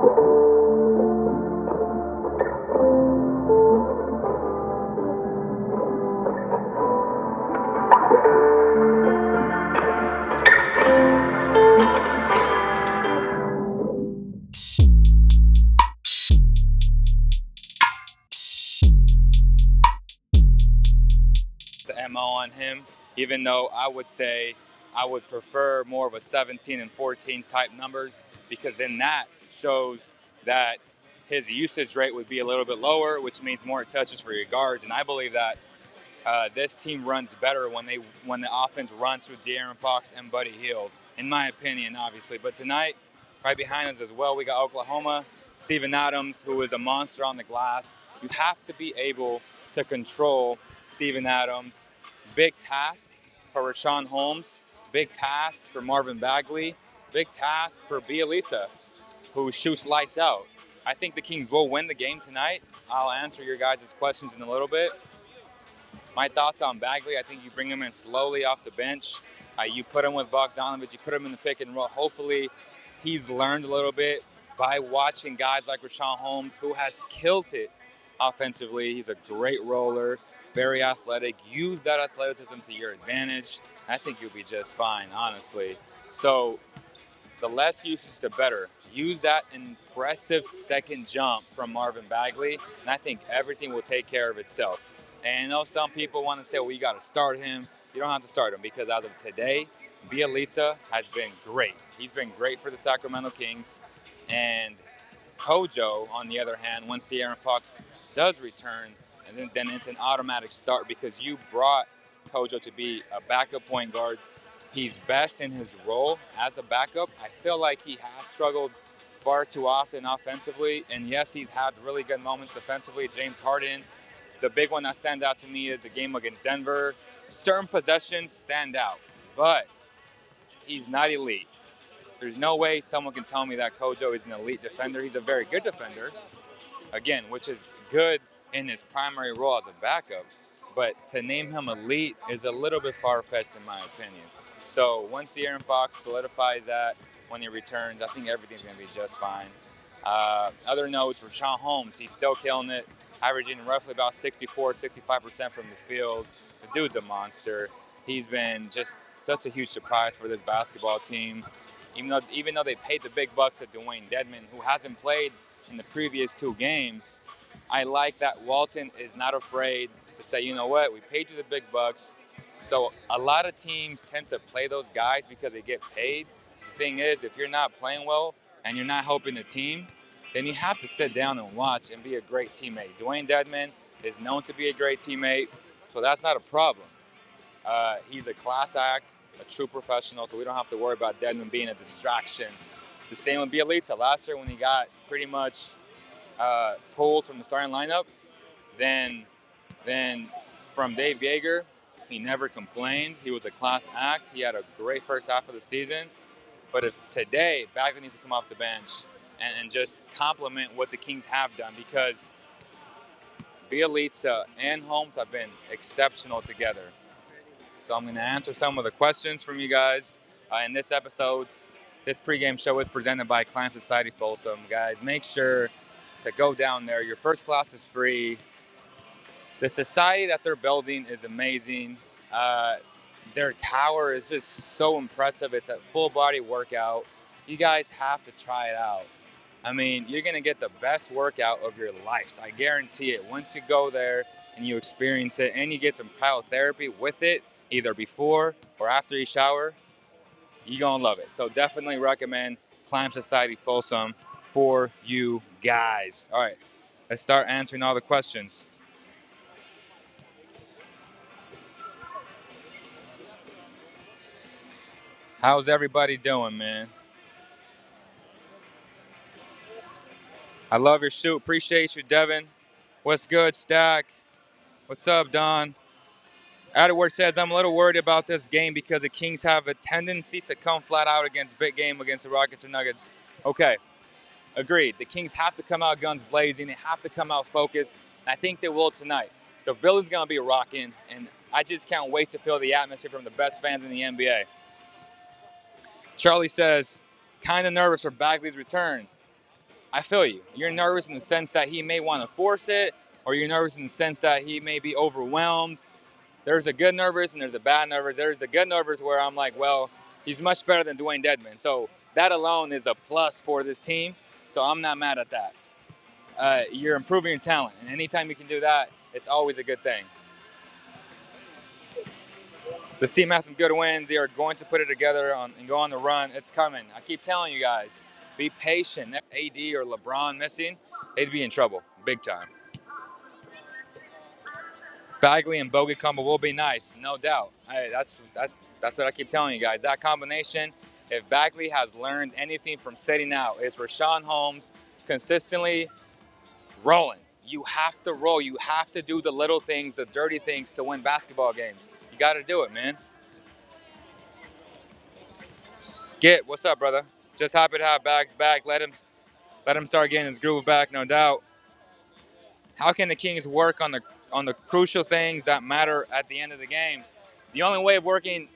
The MO on him, even though I would say I would prefer more of a 17 and 14 type numbers, because then that shows that his usage rate would be a little bit lower, which means more touches for your guards. And I believe that this team runs better when the offense runs through De'Aaron Fox and Buddy Hield, in my opinion, obviously. But tonight, right behind us as well, we got Oklahoma, Steven Adams, who is a monster on the glass. You have to be able to control Steven Adams. Big task for Richaun Holmes. Big task for Marvin Bagley. Big task for Bielitsa, who shoots lights out. I think the Kings will win the game tonight. I'll answer your guys' questions in a little bit. My thoughts on Bagley, I think you bring him in slowly off the bench. You put him with Bogdanovich, you put him in the pick and roll. Hopefully he's learned a little bit by watching guys like Richaun Holmes, who has killed it offensively. He's a great roller, very athletic. Use that athleticism to your advantage. I think you'll be just fine, honestly. So the less usage, the better. Use that impressive second jump from Marvin Bagley, and I think everything will take care of itself. And I know some people want to say, well, you got to start him. You don't have to start him, because as of today, Bielitsa has been great. He's been great for the Sacramento Kings. And Kojo, on the other hand, once De'Aaron Fox does return, and then it's an automatic start, because you brought Kojo to be a backup point guard. He's best in his role as a backup. I feel like he has struggled far too often offensively. And yes, he's had really good moments defensively. James Harden, the big one that stands out to me is the game against Denver. Certain possessions stand out, but he's not elite. There's no way someone can tell me that Kojo is an elite defender. He's a very good defender, again, which is good in his primary role as a backup. But to name him elite is a little bit far-fetched in my opinion. So once De'Aaron Fox solidifies that when he returns, I think everything's going to be just fine. Other notes, Richaun Holmes, he's still killing it, averaging roughly about 64-65% from the field. The dude's a monster. He's been just such a huge surprise for this basketball team. Even though they paid the big bucks at Dwayne Dedmon, who hasn't played in the previous 2 games, I like that Walton is not afraid to say, you know what, we paid you the big bucks. So a lot of teams tend to play those guys because they get paid. The thing is, if you're not playing well and you're not helping the team, then you have to sit down and watch and be a great teammate. Dwayne Dedmon is known to be a great teammate, so that's not a problem. He's a class act, a true professional, so we don't have to worry about Dedmon being a distraction. The same with Bielitsa. Last year when he got pretty much pulled from the starting lineup, then from Dave Yeager, he never complained. He was a class act. He had a great first half of the season. But if today, Bagley needs to come off the bench and just compliment what the Kings have done, because Bielitsa and Holmes have been exceptional together. So I'm going to answer some of the questions from you guys in this episode. This pregame show is presented by Climb Society Folsom. Guys, make sure to go down there. Your first class is free. The society that they're building is amazing. Their tower is just so impressive. It's a full-body workout. You guys have to try it out. I mean, you're going to get the best workout of your life. I guarantee it. Once you go there and you experience it and you get some cryotherapy with it, either before or after you shower, you're going to love it. So definitely recommend Climb Society Folsom for you guys. All right, let's start answering all the questions. How's everybody doing, man? I love your suit. Appreciate you, Devin. What's good, Stack? What's up, Don? Edward says, I'm a little worried about this game because the Kings have a tendency to come flat out against big game against the Rockets or Nuggets. Okay, agreed. The Kings have to come out guns blazing. They have to come out focused. And I think they will tonight. The building's going to be rocking, and I just can't wait to feel the atmosphere from the best fans in the NBA. Charlie says, kind of nervous for Bagley's return. I feel you. You're nervous in the sense that he may want to force it, or you're nervous in the sense that he may be overwhelmed. There's a good nervous and there's a bad nervous. There's a good nervous where I'm like, well, he's much better than Dwayne Dedman. So that alone is a plus for this team. So I'm not mad at that. You're improving your talent, and anytime you can do that, it's always a good thing. This team has some good wins. They are going to put it together and go on the run. It's coming. I keep telling you guys, be patient. If AD or LeBron missing, they'd be in trouble, big time. Bagley and Bogut combo will be nice, no doubt. That's what I keep telling you guys. That combination, if Bagley has learned anything from sitting out, is Rashawn Holmes consistently rolling. You have to roll. You have to do the little things, the dirty things to win basketball games. You got to do it, man. Skip, what's up, brother? Just happy to have Bags back. Let him start getting his groove back, no doubt. How can the Kings work on the crucial things that matter at the end of the games? The only way of working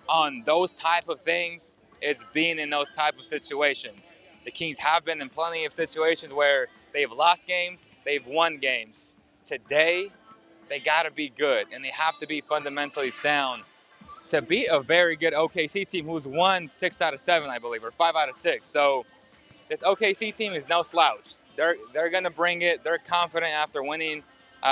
on those type of things is being in those type of situations. The Kings have been in plenty of situations where they've lost games, they've won games. Today, they got to be good, and they have to be fundamentally sound to beat a very good OKC team who's won 6 out of 7, I believe, or 5 out of 6. So this OKC team is no slouch. They're going to bring it. They're confident after winning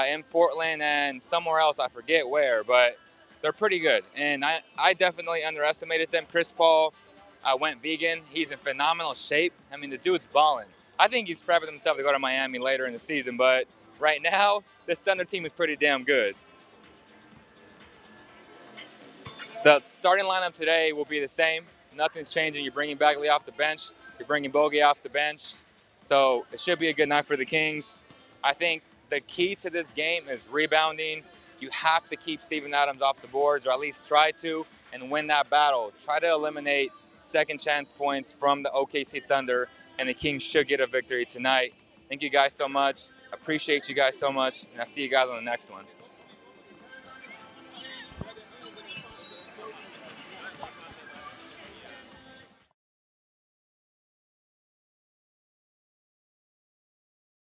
in Portland and somewhere else. I forget where, but they're pretty good. And I definitely underestimated them. Chris Paul went vegan. He's in phenomenal shape. I mean, the dude's balling. I think he's prepping himself to go to Miami later in the season, but right now, this Thunder team is pretty damn good. The starting lineup today will be the same. Nothing's changing. You're bringing Bagley off the bench. You're bringing Bogey off the bench. So it should be a good night for the Kings. I think the key to this game is rebounding. You have to keep Steven Adams off the boards, or at least try to, and win that battle. Try to eliminate second chance points from the OKC Thunder, and the Kings should get a victory tonight. Thank you guys so much. Appreciate you guys so much, and I'll see you guys on the next one.